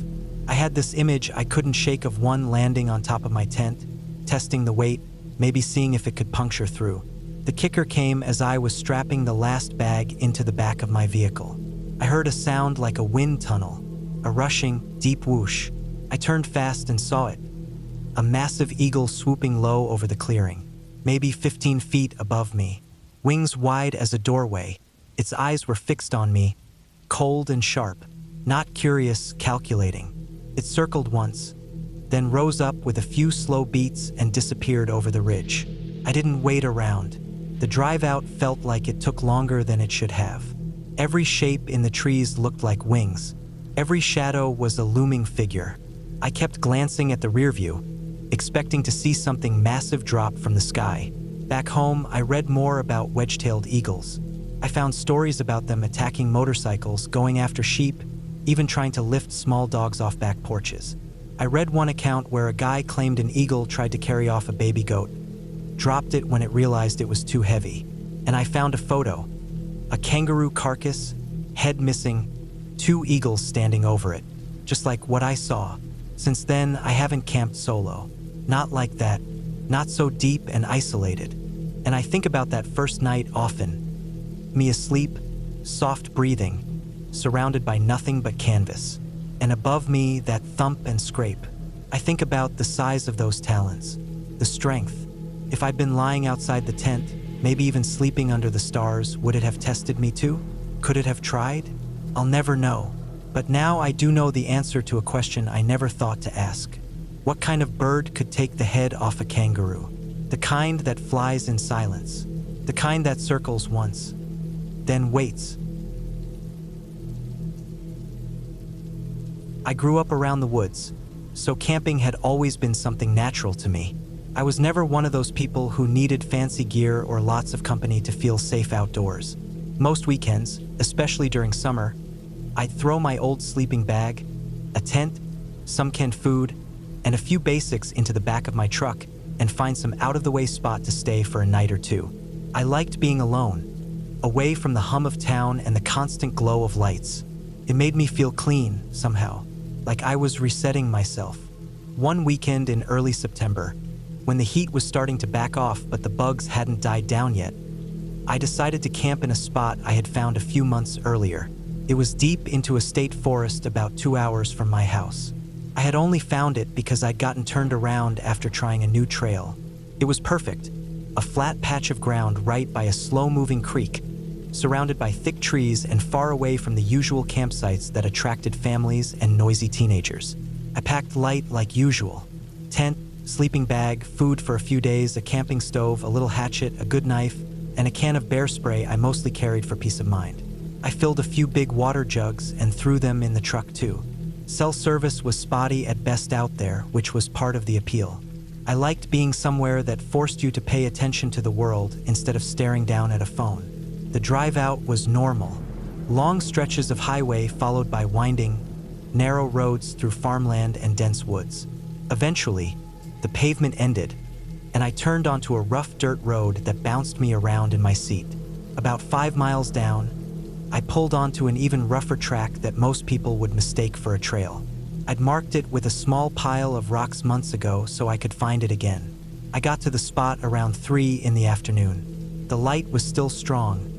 I had this image I couldn't shake of one landing on top of my tent, testing the weight, maybe seeing if it could puncture through. The kicker came as I was strapping the last bag into the back of my vehicle. I heard a sound like a wind tunnel, a rushing, deep whoosh. I turned fast and saw it. A massive eagle swooping low over the clearing, maybe 15 feet above me, wings wide as a doorway. Its eyes were fixed on me, cold and sharp, not curious, calculating. It circled once, then rose up with a few slow beats and disappeared over the ridge. I didn't wait around. The drive out felt like it took longer than it should have. Every shape in the trees looked like wings. Every shadow was a looming figure. I kept glancing at the rear view, expecting to see something massive drop from the sky. Back home, I read more about wedge-tailed eagles. I found stories about them attacking motorcycles, going after sheep, even trying to lift small dogs off back porches. I read one account where a guy claimed an eagle tried to carry off a baby goat, dropped it when it realized it was too heavy. And I found a photo, a kangaroo carcass, head missing, 2 eagles standing over it, just like what I saw. Since then, I haven't camped solo. Not like that, not so deep and isolated. And I think about that first night often. Me asleep, soft breathing, surrounded by nothing but canvas. And above me, that thump and scrape. I think about the size of those talons, the strength. If I'd been lying outside the tent, maybe even sleeping under the stars, would it have tested me too? Could it have tried? I'll never know. But now I do know the answer to a question I never thought to ask. What kind of bird could take the head off a kangaroo? The kind that flies in silence. The kind that circles once, then waits. I grew up around the woods, so camping had always been something natural to me. I was never one of those people who needed fancy gear or lots of company to feel safe outdoors. Most weekends, especially during summer, I'd throw my old sleeping bag, a tent, some canned food, and a few basics into the back of my truck and find some out-of-the-way spot to stay for a night or two. I liked being alone, away from the hum of town and the constant glow of lights. It made me feel clean, somehow, like I was resetting myself. One weekend in early September, when the heat was starting to back off but the bugs hadn't died down yet, I decided to camp in a spot I had found a few months earlier. It was deep into a state forest about 2 hours from my house. I had only found it because I'd gotten turned around after trying a new trail. It was perfect, a flat patch of ground right by a slow-moving creek, surrounded by thick trees and far away from the usual campsites that attracted families and noisy teenagers. I packed light like usual. Tent, sleeping bag, food for a few days, a camping stove, a little hatchet, a good knife, and a can of bear spray I mostly carried for peace of mind. I filled a few big water jugs and threw them in the truck too. Cell service was spotty at best out there, which was part of the appeal. I liked being somewhere that forced you to pay attention to the world instead of staring down at a phone. The drive out was normal. Long stretches of highway followed by winding, narrow roads through farmland and dense woods. Eventually, the pavement ended, and I turned onto a rough dirt road that bounced me around in my seat. About 5 miles down, I pulled onto an even rougher track that most people would mistake for a trail. I'd marked it with a small pile of rocks months ago so I could find it again. I got to the spot around 3 in the afternoon. The light was still strong,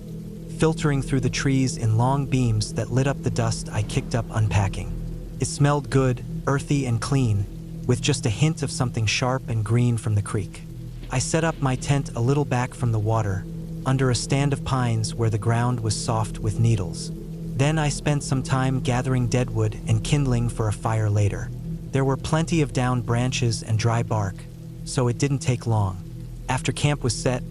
filtering through the trees in long beams that lit up the dust I kicked up unpacking. It smelled good, earthy and clean, with just a hint of something sharp and green from the creek. I set up my tent a little back from the water, under a stand of pines where the ground was soft with needles. Then I spent some time gathering deadwood and kindling for a fire later. There were plenty of downed branches and dry bark, so it didn't take long. After camp was set,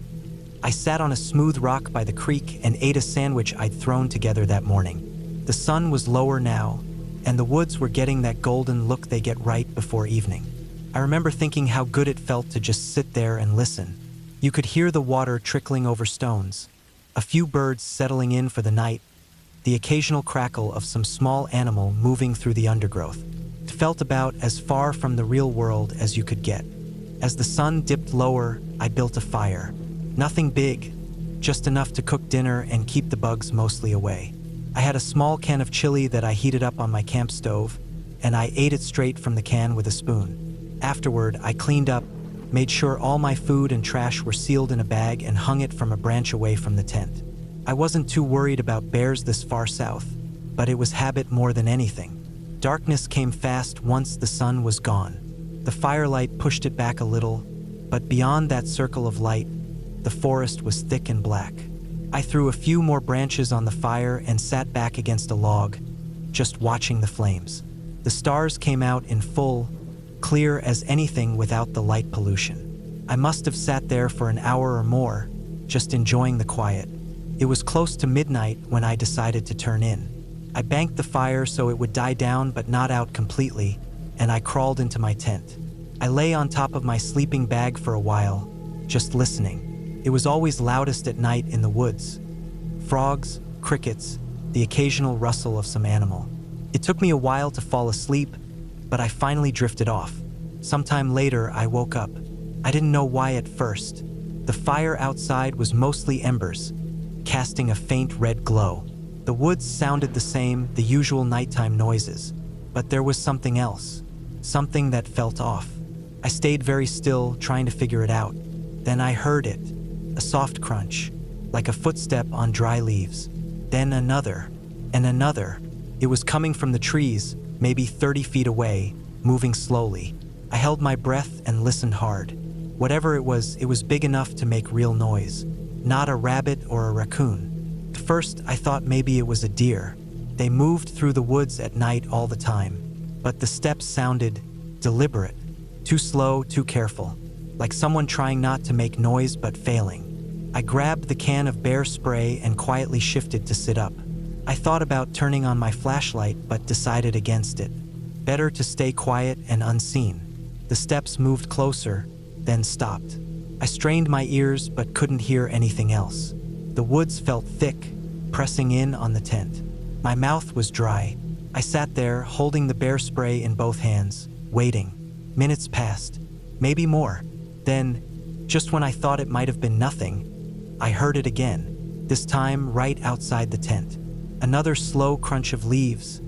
I sat on a smooth rock by the creek and ate a sandwich I'd thrown together that morning. The sun was lower now, and the woods were getting that golden look they get right before evening. I remember thinking how good it felt to just sit there and listen. You could hear the water trickling over stones, A few birds settling in for the night, the occasional crackle of some small animal moving through the undergrowth. It felt about as far from the real world as you could get. As the sun dipped lower, I built a fire. Nothing big, just enough to cook dinner and keep the bugs mostly away. I had a small can of chili that I heated up on my camp stove, and I ate it straight from the can with a spoon. Afterward, I cleaned up, made sure all my food and trash were sealed in a bag and hung it from a branch away from the tent. I wasn't too worried about bears this far south, but it was habit more than anything. Darkness came fast once the sun was gone. The firelight pushed it back a little, but beyond that circle of light, the forest was thick and black. I threw a few more branches on the fire and sat back against a log, just watching the flames. The stars came out in full, clear as anything without the light pollution. I must have sat there for an hour or more, just enjoying the quiet. It was close to midnight when I decided to turn in. I banked the fire so it would die down but not out completely, and I crawled into my tent. I lay on top of my sleeping bag for a while, just listening. It was always loudest at night in the woods. Frogs, crickets, the occasional rustle of some animal. It took me a while to fall asleep, but I finally drifted off. Sometime later, I woke up. I didn't know why at first. The fire outside was mostly embers, casting a faint red glow. The woods sounded the same, the usual nighttime noises, but there was something else, something that felt off. I stayed very still, trying to figure it out. Then I heard it, a soft crunch, like a footstep on dry leaves. Then another, and another. It was coming from the trees, maybe 30 feet away, moving slowly. I held my breath and listened hard. Whatever it was big enough to make real noise, not a rabbit or a raccoon. At first, I thought maybe it was a deer. They moved through the woods at night all the time, but the steps sounded deliberate, too slow, too careful, like someone trying not to make noise but failing. I grabbed the can of bear spray and quietly shifted to sit up. I thought about turning on my flashlight but decided against it. Better to stay quiet and unseen. The steps moved closer, then stopped. I strained my ears but couldn't hear anything else. The woods felt thick, pressing in on the tent. My mouth was dry. I sat there, holding the bear spray in both hands, waiting. Minutes passed, maybe more. Then, just when I thought it might have been nothing, I heard it again, this time right outside the tent. Another slow crunch of leaves,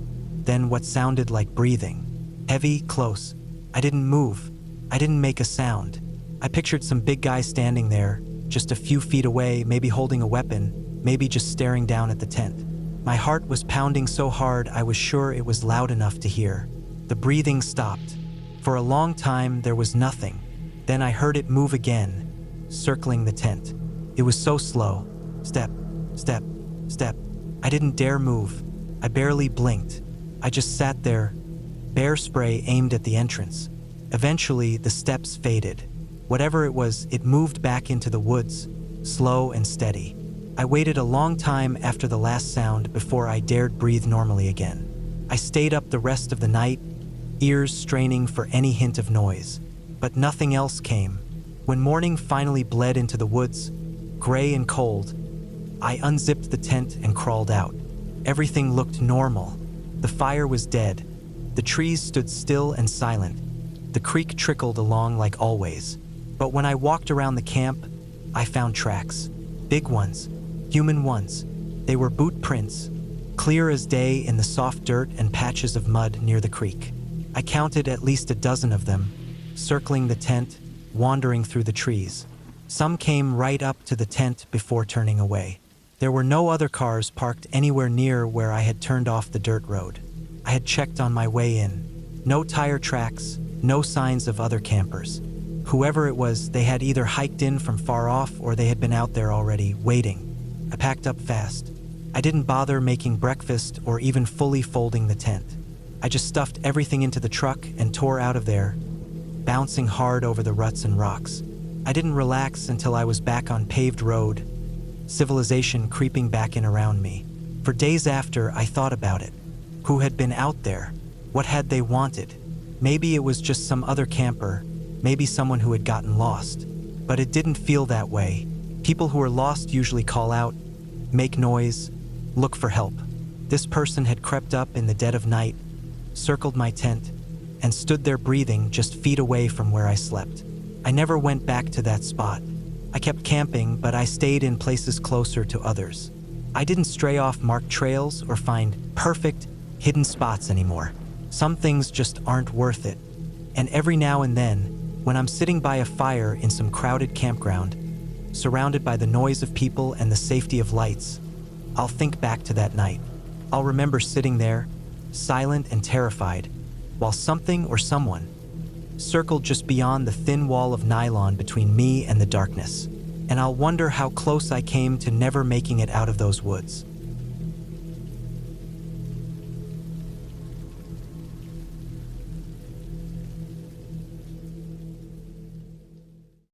then what sounded like breathing. Heavy, close. I didn't move. I didn't make a sound. I pictured some big guy standing there, just a few feet away, maybe holding a weapon, maybe just staring down at the tent. My heart was pounding so hard I was sure it was loud enough to hear. The breathing stopped. For a long time, there was nothing. Then I heard it move again, circling the tent. It was so slow. Step, step, step. I didn't dare move. I barely blinked. I just sat there, bear spray aimed at the entrance. Eventually, the steps faded. Whatever it was, it moved back into the woods, slow and steady. I waited a long time after the last sound before I dared breathe normally again. I stayed up the rest of the night, ears straining for any hint of noise. But nothing else came. When morning finally bled into the woods, gray and cold, I unzipped the tent and crawled out. Everything looked normal. The fire was dead. The trees stood still and silent. The creek trickled along like always. But when I walked around the camp, I found tracks. Big ones, human ones. They were boot prints, clear as day in the soft dirt and patches of mud near the creek. I counted at least a dozen of them, circling the tent, wandering through the trees. Some came right up to the tent before turning away. There were no other cars parked anywhere near where I had turned off the dirt road. I had checked on my way in. No tire tracks, no signs of other campers. Whoever it was, they had either hiked in from far off or they had been out there already, waiting. I packed up fast. I didn't bother making breakfast or even fully folding the tent. I just stuffed everything into the truck and tore out of there, bouncing hard over the ruts and rocks. I didn't relax until I was back on paved road, civilization creeping back in around me. For days after, I thought about it. Who had been out there? What had they wanted? Maybe it was just some other camper, maybe someone who had gotten lost. But it didn't feel that way. People who are lost usually call out, make noise, look for help. This person had crept up in the dead of night, circled my tent, and stood there breathing just feet away from where I slept. I never went back to that spot. I kept camping, but I stayed in places closer to others. I didn't stray off marked trails or find perfect, hidden spots anymore. Some things just aren't worth it. And every now and then, when I'm sitting by a fire in some crowded campground, surrounded by the noise of people and the safety of lights, I'll think back to that night. I'll remember sitting there, silent and terrified, while something or someone circled just beyond the thin wall of nylon between me and the darkness. And I'll wonder how close I came to never making it out of those woods.